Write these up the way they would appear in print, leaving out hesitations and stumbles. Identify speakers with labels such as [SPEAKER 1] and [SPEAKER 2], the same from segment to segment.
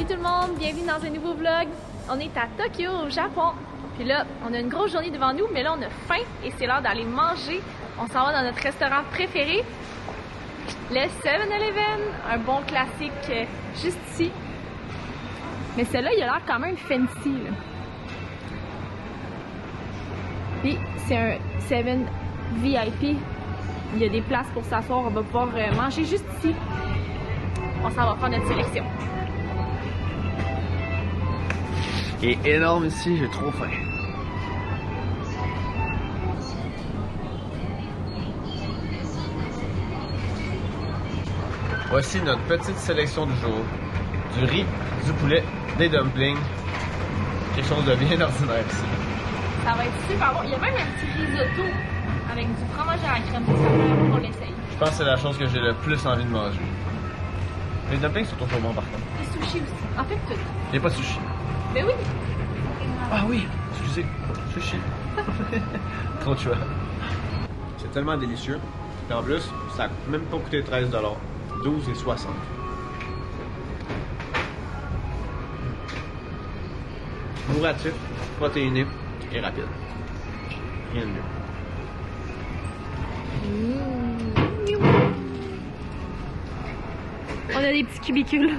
[SPEAKER 1] tout le monde, bienvenue dans un nouveau vlog. On est à Tokyo, au Japon. Puis là, on a une grosse journée devant nous, mais là on a faim et c'est l'heure d'aller manger. On s'en va dans notre restaurant préféré, le 7-Eleven, un bon classique juste ici. Mais celui-là, il a l'air quand même fancy, là. Puis c'est un 7 VIP. Il y a des places pour s'asseoir, on va pouvoir manger juste ici. On s'en va faire notre sélection.
[SPEAKER 2] Il est énorme ici, j'ai trop faim. Voici notre petite sélection du jour. Du riz, du poulet, des dumplings. Quelque chose de bien ordinaire ici.
[SPEAKER 1] Ça va être super bon. Il y a même un petit risotto avec du fromage à la crème. Ça, on l'essaye.
[SPEAKER 2] Je pense que c'est la chose que j'ai le plus envie de manger. Les dumplings sont toujours bons par contre.
[SPEAKER 1] Les sushis aussi. En fait, tout.
[SPEAKER 2] Il n'y a pas de sushi.
[SPEAKER 1] Ben oui.
[SPEAKER 2] Ah oui, excusez, sushi. Trop de choix. C'est tellement délicieux. Et en plus, ça n'a même pas coûté 13 $. 12,60 $. Bourratif, protéiné et rapide. Rien de mieux.
[SPEAKER 1] On a des petits cubicules.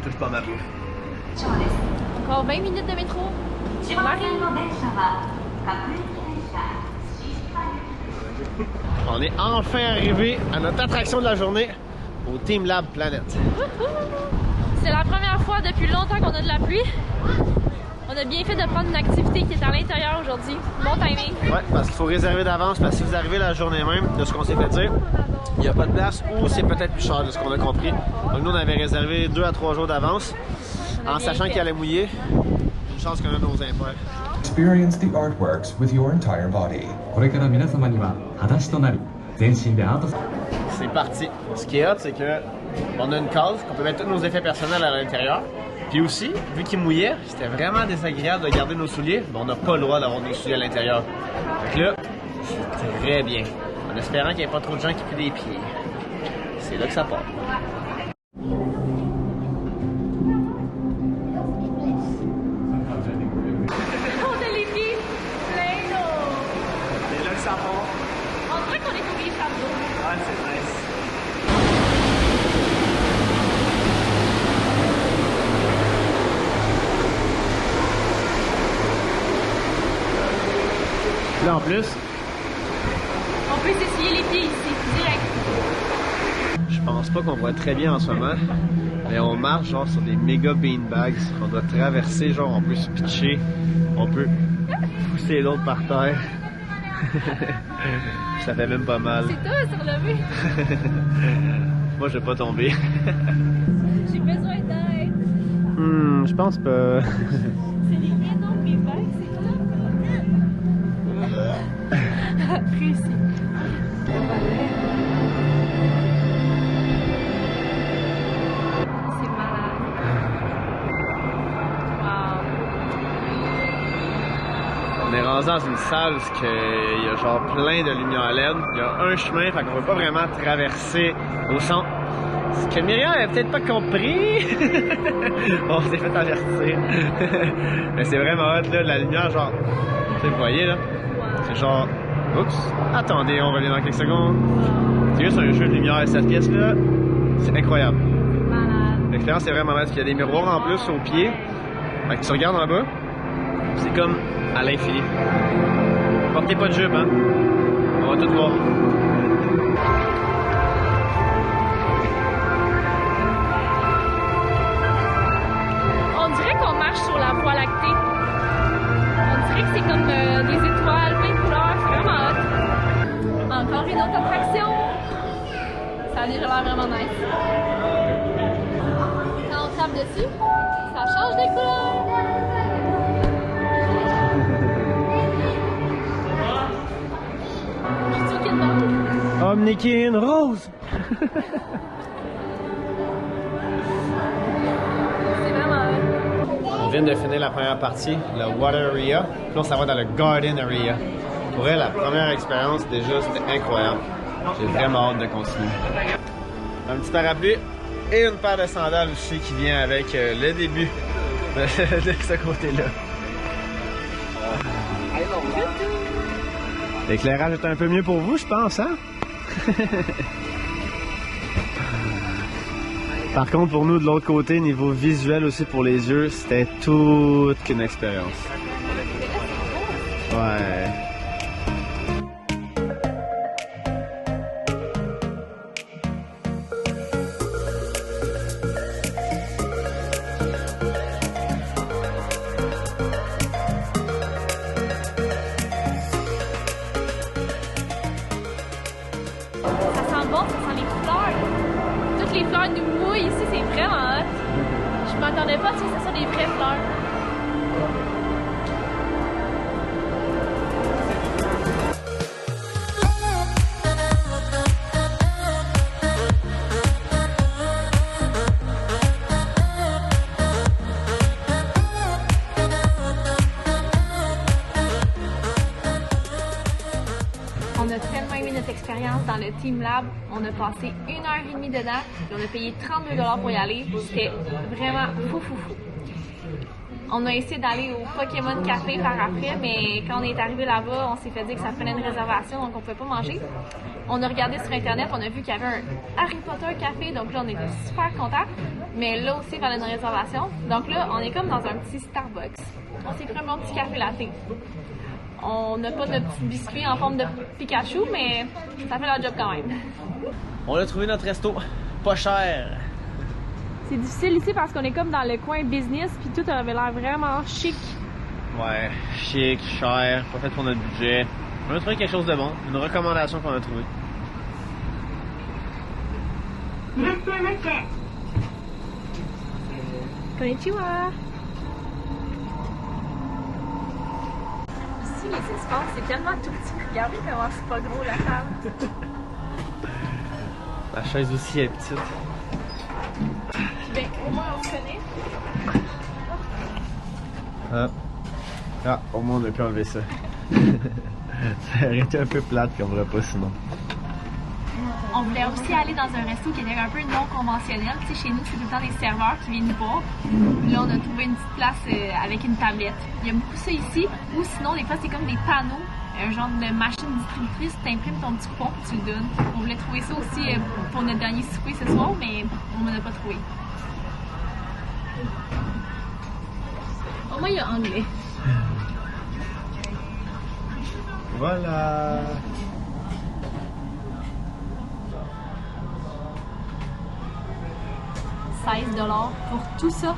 [SPEAKER 2] Touche pas ma bouffe.
[SPEAKER 1] Encore 20 minutes de métro. On arrive.
[SPEAKER 2] On est enfin arrivé à notre attraction de la journée, au Team Lab Planet.
[SPEAKER 1] C'est la première fois depuis longtemps qu'on a de la pluie. On a bien fait de prendre une activité qui est à l'intérieur aujourd'hui. Bon timing.
[SPEAKER 2] Ouais, parce qu'il faut réserver d'avance, parce que si vous arrivez la journée même, de ce qu'on s'est fait dire, il n'y a pas de place ou c'est peut-être plus cher de ce qu'on a compris. Donc nous, on avait réservé 2 à 3 jours d'avance, en sachant qu'il allait mouiller. Une chance qu'on a nos impairs.
[SPEAKER 3] Experience the artworks with your entire body.
[SPEAKER 4] これから皆様には裸足となり全身でアート。
[SPEAKER 2] C'est parti. Ce qui est hot, c'est que on a une case qu'on peut mettre tous nos effets personnels à l'intérieur. Puis aussi, vu qu'il mouillait, c'était vraiment désagréable de garder nos souliers, mais on n'a pas le droit d'avoir des souliers à l'intérieur. Donc là, c'est très bien. En espérant qu'il n'y ait pas trop de gens qui puent des pieds. C'est là que ça part.
[SPEAKER 1] On a les pieds pleins d'eau.
[SPEAKER 2] C'est là que ça part.
[SPEAKER 1] On dirait qu'on est au glissade d'eau.
[SPEAKER 2] Ouais, c'est nice. Là en plus,
[SPEAKER 1] On peut s'essuyer les pieds ici, direct.
[SPEAKER 2] je pense pas qu'on voit très bien en ce moment, mais on marche genre sur des méga beanbags. On doit traverser, genre on peut se pitcher, on peut pousser l'autre par terre. Ça fait même pas mal.
[SPEAKER 1] C'est toi sur le mur.
[SPEAKER 2] Moi je vais pas tomber.
[SPEAKER 1] J'ai besoin d'aide.
[SPEAKER 2] Je pense pas.
[SPEAKER 1] C'est des énormes beanbags, c'est top. Réussi. C'est malade. Wow.
[SPEAKER 2] On est rendu dans une salle où il y a genre plein de lumière LED. Il y a un chemin, fait qu'on peut pas vraiment traverser au centre. Ce que Myriam avait peut-être pas compris. On s'est fait avertir. Mais c'est vraiment hot là, la lumière genre. Tu sais, vous voyez là? C'est genre. Oups! Attendez, on revient dans quelques secondes. C'est juste un jeu de lumière, cette pièce-là. C'est incroyable.
[SPEAKER 1] Malade.
[SPEAKER 2] L'expérience est vraiment nice. Il y a des miroirs en plus aux pieds. Fait que tu regardes en bas. C'est comme à l'infini. Portez pas de jupe, hein? On va tout voir.
[SPEAKER 1] On dirait qu'on marche sur la voie lactée. On dirait que c'est comme des étoiles, plein de couleurs, c'est vraiment hot. Encore une autre attraction. Ça a déjà l'air vraiment nice. Quand on tape dessus, ça change de couleur.
[SPEAKER 2] Omnikin Rose!
[SPEAKER 1] C'est vraiment hot.
[SPEAKER 2] On vient de finir la première partie, le Water Area. Puis on s'en va dans le Garden Area. Pour elle, la première expérience, déjà, c'était incroyable. J'ai vraiment hâte de continuer. Un petit parapluie, Et une paire de sandales aussi qui vient avec le début de ce côté-là. L'éclairage est un peu mieux pour vous, je pense, hein? Par contre, pour nous, de l'autre côté, niveau visuel aussi pour les yeux, c'était toute qu'une expérience. Ouais.
[SPEAKER 1] Bon, ça sent les fleurs. Toutes les fleurs nous mouillent ici, c'est vraiment hot. Je m'attendais pas à ce que ça soit des vraies fleurs. On a tellement aimé notre expérience dans le Team Lab. On a passé 1h30 dedans et on a payé 32$ pour y aller. C'était vraiment fou. On a essayé d'aller au Pokémon Café par après, mais quand on est arrivé là-bas, on s'est fait dire que ça prenait une réservation, donc on ne pouvait pas manger. On a regardé sur Internet, on a vu qu'il y avait un Harry Potter Café, donc là, on était super contents. Mais là aussi, il fallait une réservation. Donc là, on est comme dans un petit Starbucks. On s'est pris un bon petit café latte. On n'a pas de petits biscuits en forme de Pikachu, mais ça fait la job quand même.
[SPEAKER 2] On a trouvé notre resto, pas cher.
[SPEAKER 1] C'est difficile ici parce qu'on est comme dans le coin business, puis tout avait l'air vraiment chic.
[SPEAKER 2] Ouais, chic, cher, pas fait pour notre budget. On a trouvé quelque chose de bon, une recommandation qu'on a trouvée.
[SPEAKER 1] Konnichiwa! Ici, les espaces, c'est tellement tout petit. Regardez comment c'est pas gros la table.
[SPEAKER 2] La chaise aussi est petite.
[SPEAKER 1] Ben, au moins on se connaît.
[SPEAKER 2] Au moins on a pu enlever ça. Ça aurait été un peu plate comme repas sinon.
[SPEAKER 1] On voulait aussi aller dans un resto qui était un peu non conventionnel. Tu sais, chez nous, c'est tout le temps des serveurs qui viennent nous voir. Là, on a trouvé une petite place avec une tablette. Il y a beaucoup ça ici. Ou sinon, des fois, c'est comme des panneaux, un genre de machine distributrice. Tu imprimes ton petit coupon et tu le donnes. On voulait trouver ça aussi pour notre dernier souper ce soir, mais on n'en a pas trouvé. Au moins, il y a anglais.
[SPEAKER 2] Voilà.
[SPEAKER 1] $16 pour tout ça.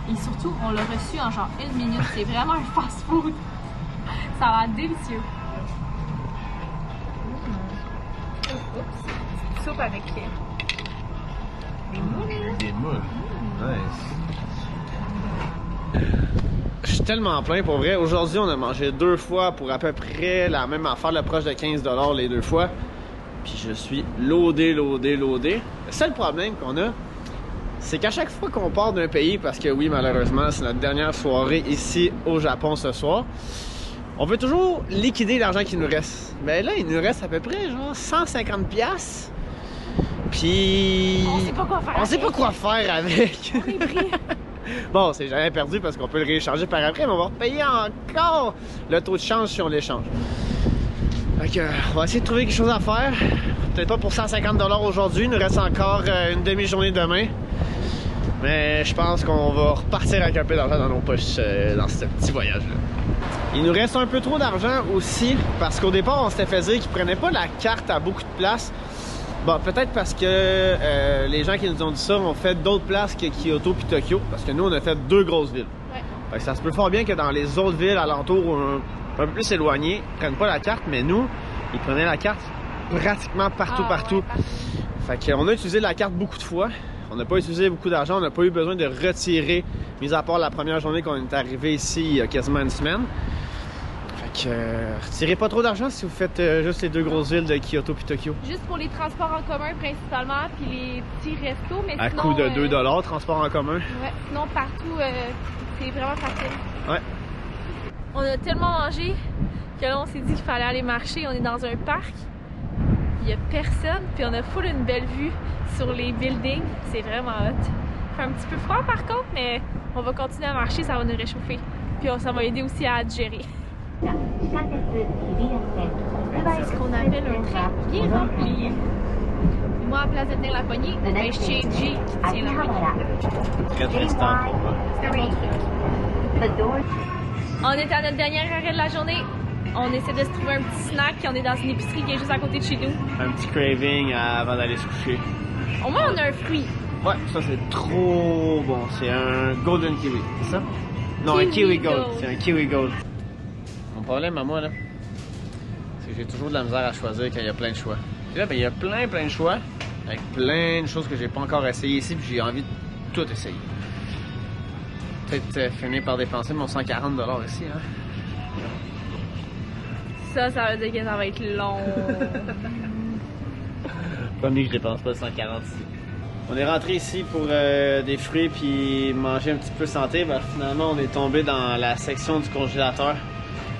[SPEAKER 1] Et surtout, on l'a reçu en genre 1 minute. C'est vraiment un fast-food. Ça a l'air délicieux. Oups. Soupe avec des moules.
[SPEAKER 2] Des moules. Nice. Je suis tellement plein pour vrai. Aujourd'hui, on a mangé 2 fois pour à peu près la même affaire, le proche de 15$ les 2 fois. Puis je suis loadé. Le seul problème qu'on a, c'est qu'à chaque fois qu'on part d'un pays, parce que oui, malheureusement, c'est notre dernière soirée ici au Japon ce soir, on veut toujours liquider l'argent qui nous reste. Mais là, il nous reste à peu près genre 150$. Puis
[SPEAKER 1] On sait pas quoi faire.
[SPEAKER 2] On sait pas quoi faire avec.
[SPEAKER 1] On est pris.
[SPEAKER 2] Bon, c'est jamais perdu parce qu'on peut le rééchanger par après, mais on va repayer encore le taux de change si on l'échange. Fait que, on va essayer de trouver quelque chose à faire. Peut-être pas pour 150$ aujourd'hui, il nous reste encore une demi-journée demain. Mais je pense qu'on va repartir avec un peu d'argent dans nos poches dans ce petit voyage-là. Il nous reste un peu trop d'argent aussi, parce qu'au départ, on s'était fait dire qu'ils prenaient pas la carte à beaucoup de places. Bon, peut-être parce que les gens qui nous ont dit ça ont fait d'autres places que Kyoto puis Tokyo, parce que nous, on a fait 2 grosses villes.
[SPEAKER 1] Ouais.
[SPEAKER 2] Fait que ça se peut fort bien que dans les autres villes alentours, un peu plus éloignées, ils prennent pas la carte, mais nous, ils prenaient la carte pratiquement partout.
[SPEAKER 1] Ouais,
[SPEAKER 2] Fait qu'on a utilisé la carte beaucoup de fois. On n'a pas utilisé beaucoup d'argent, on n'a pas eu besoin de retirer, mis à part la première journée qu'on est arrivé ici il y a quasiment une semaine. Fait que retirez pas trop d'argent si vous faites juste les 2 grosses villes de Kyoto puis Tokyo.
[SPEAKER 1] Juste pour les transports en commun principalement, puis les petits restos, mais
[SPEAKER 2] À
[SPEAKER 1] sinon...
[SPEAKER 2] coût de 2$, transport en commun.
[SPEAKER 1] Ouais, sinon partout, c'est vraiment facile.
[SPEAKER 2] Ouais.
[SPEAKER 1] On a tellement mangé que là, on s'est dit qu'il fallait aller marcher. On est dans un parc. Il il y a personne, puis on a full une belle vue sur les buildings. C'est vraiment hot. Il fait un petit peu froid par contre, mais on va continuer à marcher, ça va nous réchauffer. Puis ça va aider aussi à digérer. C'est ce qu'on appelle un train bien rempli. Moi, à place de tenir la poignée, ben, je tiens G qui tient la poignée.
[SPEAKER 2] Très tristant pour moi.
[SPEAKER 1] C'est un bon truc. On est à notre dernier arrêt de la journée. On essaie de se trouver un petit snack. On est dans une épicerie qui est juste à côté de chez nous.
[SPEAKER 2] Un petit craving avant d'aller se coucher.
[SPEAKER 1] Au moins, on a un fruit.
[SPEAKER 2] Ouais, ça c'est trop bon. C'est un Golden Kiwi, c'est ça? Non, un Kiwi Gold. C'est un Kiwi Gold. Mon problème à moi, là, c'est que j'ai toujours de la misère à choisir quand il y a plein de choix. Puis là, ben, il y a plein de choix, avec plein de choses que j'ai pas encore essayé ici, puis j'ai envie de tout essayer. Peut-être finir par dépenser mon 140$ ici, hein?
[SPEAKER 1] Ça veut dire que ça va être long.
[SPEAKER 2] Pas mieux que je dépense pas 140 ici. On est rentré ici pour des fruits puis manger un petit peu santé. Ben, finalement, on est tombé dans la section du congélateur.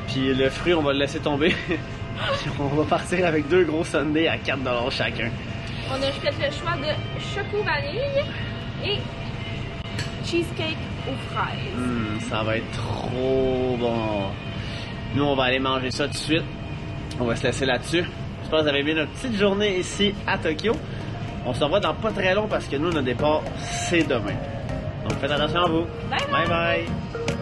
[SPEAKER 2] Puis le fruit, on va le laisser tomber. On va partir avec 2 gros sundaes à 4$ chacun.
[SPEAKER 1] On a fait le choix de choco vanille et cheesecake aux fraises.
[SPEAKER 2] Ça va être trop bon. Nous, on va aller manger ça tout de suite. On va se laisser là-dessus. J'espère que vous avez aimé notre petite journée ici à Tokyo. On se revoit dans pas très long parce que nous, notre départ, c'est demain. Donc faites attention à vous.
[SPEAKER 1] Bye
[SPEAKER 2] Bye bye.